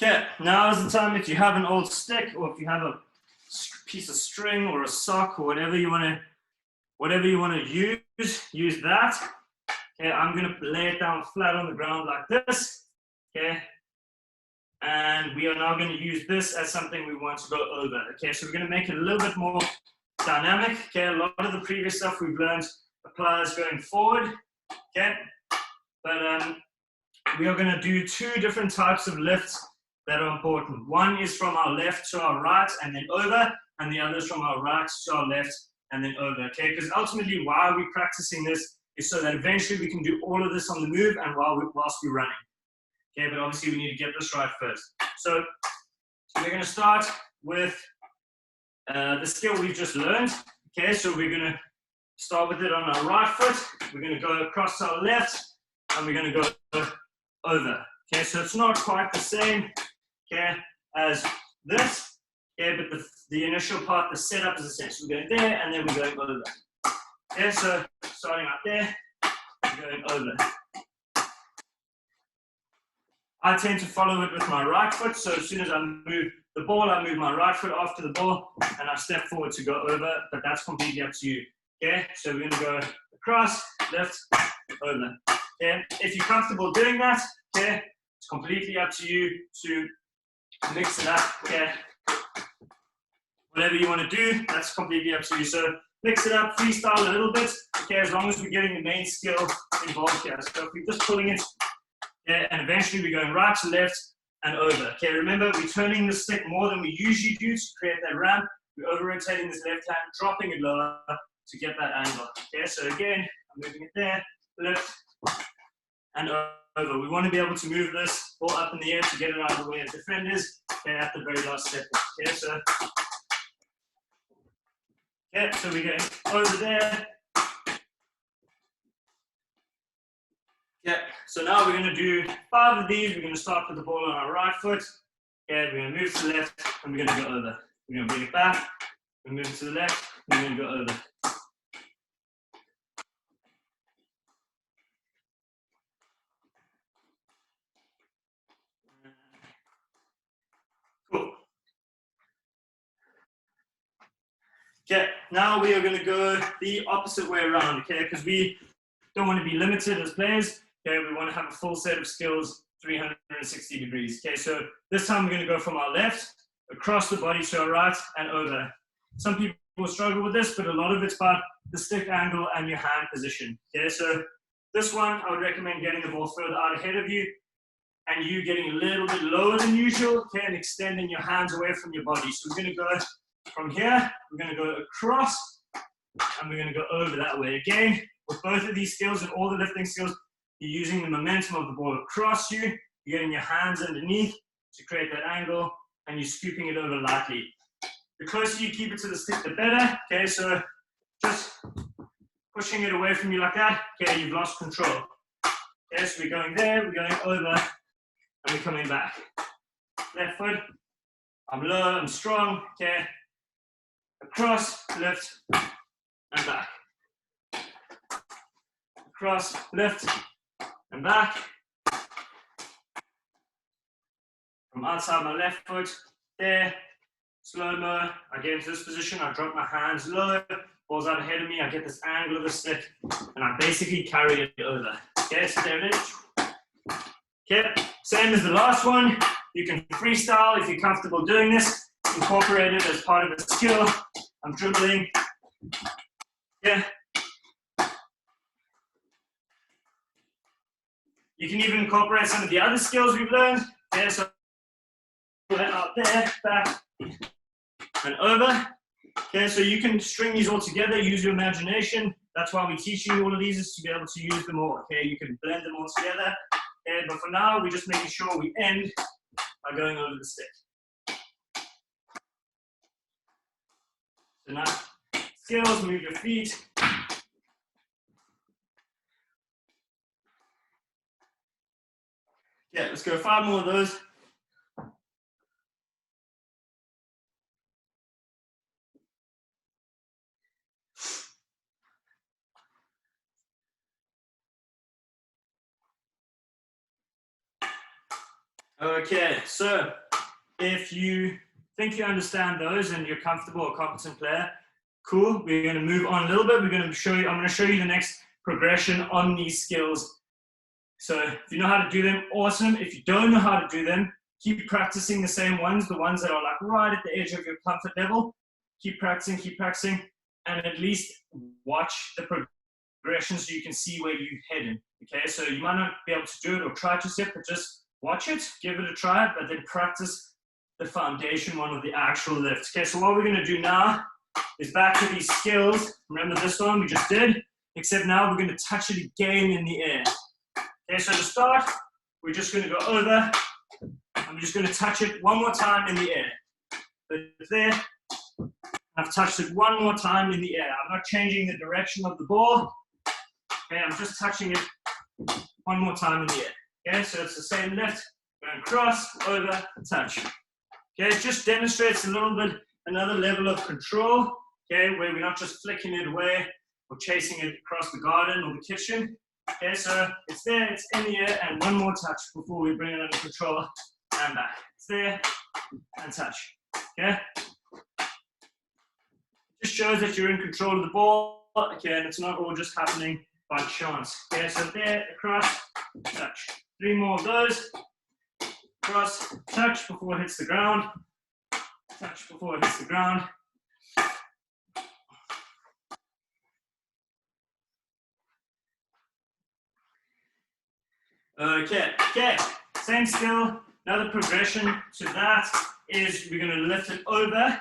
Okay, now is the time. If you have an old stick or if you have a piece of string or a sock or whatever you want to use that. Okay, I'm going to lay it down flat on the ground like this. Okay, and we are now going to use this as something we want to go over. Okay, so we're going to make it a little bit more dynamic. Okay, a lot of the previous stuff we've learned applies going forward. Okay, but we are going to do two different types of lifts that are important. One is from our left to our right and then over, and the other is from our right to our left and then over. Okay, because ultimately why are we practicing this is so that eventually we can do all of this on the move and whilst we're running. Okay, but obviously we need to get this right first. So we're going to start with the skill we've just learned. Okay, so we're going to start with it on our right foot. We're going to go across our left and we're going to go over. Okay, so it's not quite the same, okay, as this. Okay, but the initial part, the setup is the same. So we're going there and then we're going over. Okay, so starting out there, we're going over. I tend to follow it with my right foot, so as soon as I move the ball, I move my right foot after the ball, and I step forward to go over, but that's completely up to you. Okay, so we're going to go across, left, over. Okay, if you're comfortable doing that, okay, it's completely up to you to mix it up. Okay, whatever you want to do, that's completely up to you. So mix it up, freestyle a little bit. Okay, as long as we're getting the main skill involved here. So if we're just pulling it. Okay, and eventually we're going right to left and over. Okay, remember we're turning the stick more than we usually do to create that ramp. We're over rotating this left hand, dropping it lower to get that angle. Okay, so again, I'm moving it there, left and over. We want to be able to move this ball up in the air to get it out of the way of defenders. Okay, at the very last step. Okay, so we're going over there. Yeah, so now we're going to do 5 of these. We're going to start with the ball on our right foot. Okay, we're going to move to the left and we're going to go over. We're going to bring it back. We're going to move to the left and we're going to go over. Cool. Okay, now we are going to go the opposite way around, okay, because we don't want to be limited as players. Okay, we want to have a full set of skills, 360 degrees. Okay, so this time we're going to go from our left, across the body to our right, and over. Some people struggle with this, but a lot of it's about the stick angle and your hand position. Okay, so this one, I would recommend getting the ball further out ahead of you, and you getting a little bit lower than usual, okay, and extending your hands away from your body. So we're going to go from here, we're going to go across, and we're going to go over that way. Again, with both of these skills and all the lifting skills, you're using the momentum of the ball across you, you're getting your hands underneath to create that angle, and you're scooping it over lightly. The closer you keep it to the stick, the better. Okay, so just pushing it away from you like that, okay, you've lost control. Okay, so we're going there, we're going over, and we're coming back. Left foot, I'm low, I'm strong, okay, across, lift, and back. Across, lift, and back. From outside my left foot, there, slow-mo, I get into this position, I drop my hands low, ball's out ahead of me, I get this angle of the stick, and I basically carry it over. Okay, so there it is. Okay, same as the last one. You can freestyle if you're comfortable doing this, incorporate it as part of the skill. I'm dribbling. Yeah. You can even incorporate some of the other skills we've learned. Okay, so out there, back, and over. Okay, so you can string these all together, use your imagination. That's why we teach you all of these, is to be able to use them all. Okay, you can blend them all together. Okay, but for now, we're just making sure we end by going over the stick. So now, skills, move your feet. Yeah, let's go 5 more of those. Okay, so if you think you understand those and you're comfortable or competent player, cool. We're going to move on a little bit. I'm going to show you the next progression on these skills. So if you know how to do them, awesome. If you don't know how to do them, keep practicing the same ones, the ones that are like right at the edge of your comfort level. Keep practicing, and at least watch the progression so you can see where you're heading. Okay, so you might not be able to do it or try to step, but just watch it, give it a try, but then practice the foundation one of the actual lifts. Okay, so what we're going to do now is back to these skills. Remember this one we just did, except now we're going to touch it again in the air. Okay, so to start, we're just going to go over. I'm just going to touch it one more time in the air. It's there. I've touched it one more time in the air. I'm not changing the direction of the ball. Okay, I'm just touching it one more time in the air. Okay, so it's the same lift, going cross, over, touch. Okay, it just demonstrates a little bit, another level of control, okay, where we're not just flicking it away or chasing it across the garden or the kitchen. Okay, so it's there, it's in the air, and one more touch before we bring it under control and back. It's there, and touch. Okay? Just shows that you're in control of the ball, okay, and it's not all just happening by chance. Okay, so there, across, touch. 3 more of those. Cross, touch before it hits the ground. Touch before it hits the ground. Okay, same skill. Another progression to that is we're going to lift it over.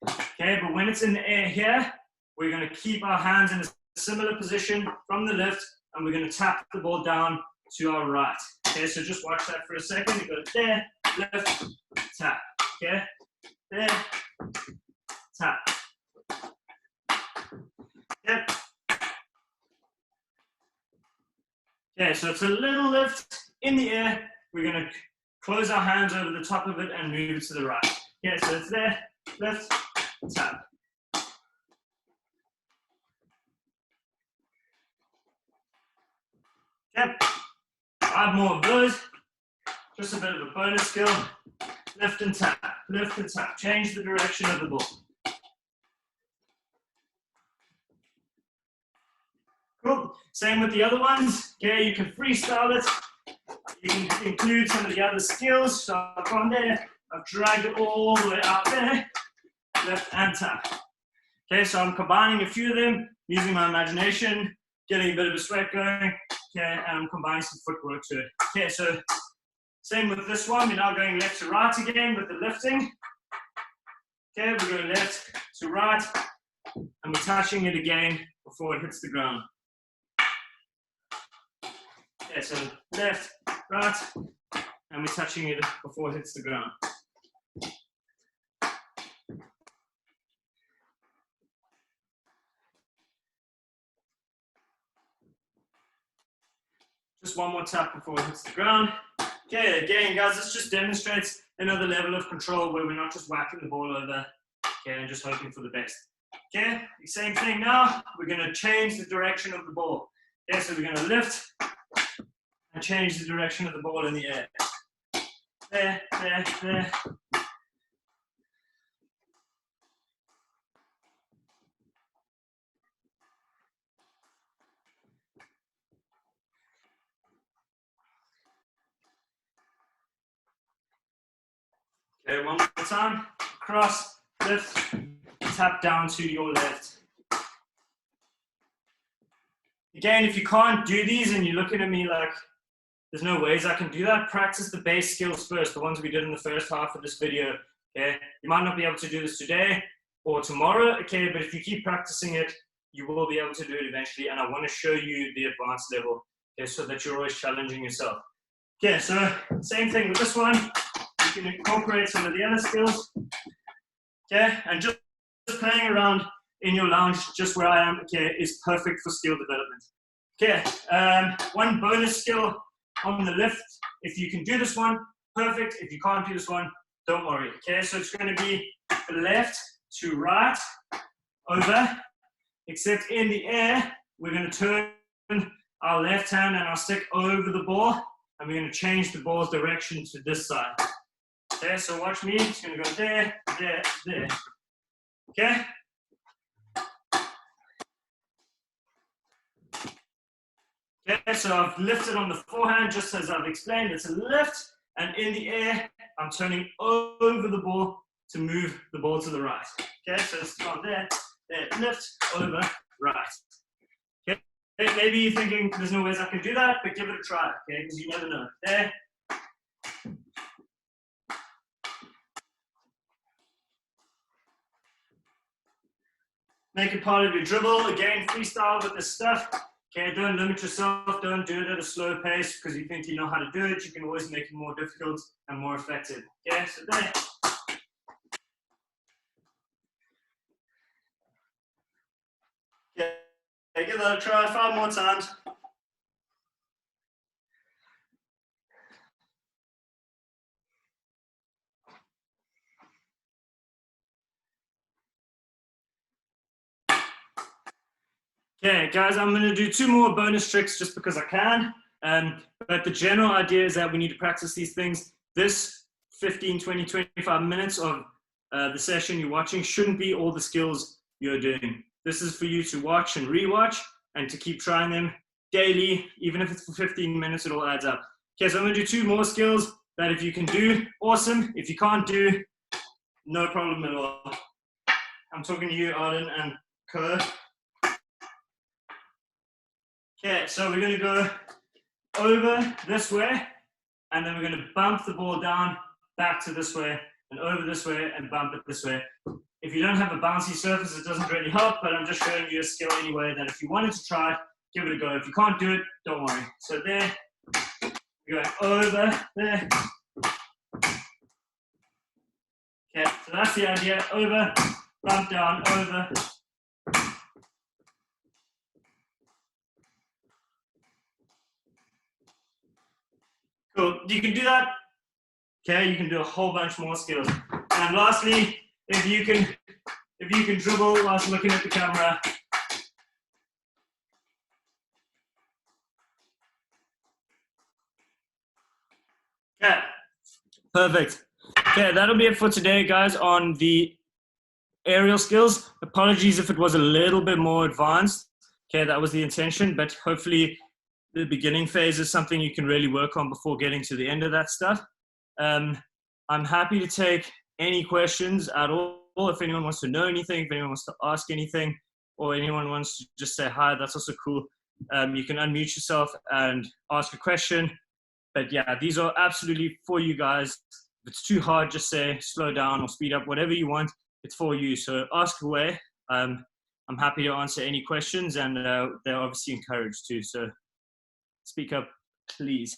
Okay, but when it's in the air here, we're going to keep our hands in a similar position from the lift, and we're going to tap the ball down to our right. Okay, so just watch that for a second. You go there, lift, tap. Okay, there, tap. Yep. Okay, so it's a little lift in the air. We're going to close our hands over the top of it and move it to the right. Okay, so it's there, lift, tap. Yep. 5 more of those. Just a bit of a bonus skill. Lift and tap, lift and tap. Change the direction of the ball. Cool. Same with the other ones. Okay, you can freestyle it. You can include some of the other skills. So I've gone there, I've dragged it all the way out there. Lift and tap. Okay, so I'm combining a few of them, using my imagination, getting a bit of a sweat going. Okay, and I'm combining some footwork to it. Okay, so same with this one. We're now going left to right again with the lifting. Okay, we're going left to right, and we're touching it again before it hits the ground. Okay, so left, right, and we're touching it before it hits the ground. Just one more tap before it hits the ground. Okay, again, guys, this just demonstrates another level of control where we're not just whacking the ball over, okay, and just hoping for the best. Okay, the same thing now. We're going to change the direction of the ball. Okay, so we're going to lift and change the direction of the ball in the air. There, there, there. Okay, one more time. Cross, lift, tap down to your left. Again, if you can't do these and you're looking at me like, there's no ways I can do that, practice the base skills first, the ones we did in the first half of this video. Okay, you might not be able to do this today or tomorrow, okay, but if you keep practicing it, you will be able to do it eventually, and I want to show you the advanced level, okay, so that you're always challenging yourself. Okay, so same thing with this one. You can incorporate some of the other skills, okay, and just playing around in your lounge, just where I am, okay, is perfect for skill development. Okay, one bonus skill on the lift. If you can do this one, perfect. If you can't do this one, don't worry. Okay, so it's going to be the left to right, over, except in the air, we're going to turn our left hand and our stick over the ball, and we're going to change the ball's direction to this side. Okay, so watch me. It's going to go there, there, there. Okay? Okay, so I've lifted on the forehand just as I've explained. It's a lift, and in the air, I'm turning over the ball to move the ball to the right. Okay, so it's gone there, there, lift, over, right. Okay, maybe you're thinking there's no ways I can do that, but give it a try, okay, because you never know. There. Make it part of your dribble. Again, freestyle with this stuff. Okay, don't limit yourself. Don't do it at a slow pace because you think you know how to do it. You can always make it more difficult and more effective. Okay, so there. Okay, give that a try 5 more times. Okay, guys, I'm going to do 2 more bonus tricks just because I can. But the general idea is that we need to practice these things. This 15, 20, 25 minutes of the session you're watching shouldn't be all the skills you're doing. This is for you to watch and rewatch and to keep trying them daily. Even if it's for 15 minutes, it all adds up. Okay, so I'm going to do 2 more skills that if you can do, awesome. If you can't do, no problem at all. I'm talking to you, Arden and Kerr. Okay, so we're going to go over this way, and then we're going to bump the ball down back to this way, and over this way, and bump it this way. If you don't have a bouncy surface, it doesn't really help, but I'm just showing you a skill anyway that if you wanted to try, give it a go. If you can't do it, don't worry. So there, we're going over, there. Okay, so that's the idea. Over, bump down, over. Cool, you can do that. Okay, you can do a whole bunch more skills. And lastly, if you can dribble whilst looking at the camera. Okay, perfect. Okay, that'll be it for today, guys, on the aerial skills. Apologies if it was a little bit more advanced. Okay, that was the intention, but hopefully the beginning phase is something you can really work on before getting to the end of that stuff. I'm happy to take any questions at all. If anyone wants to know anything, if anyone wants to ask anything, or anyone wants to just say hi, that's also cool. You can unmute yourself and ask a question. But yeah, these are absolutely for you guys. If it's too hard, just say slow down or speed up, whatever you want. It's for you. So ask away. I'm happy to answer any questions, and they're obviously encouraged to. So speak up, please.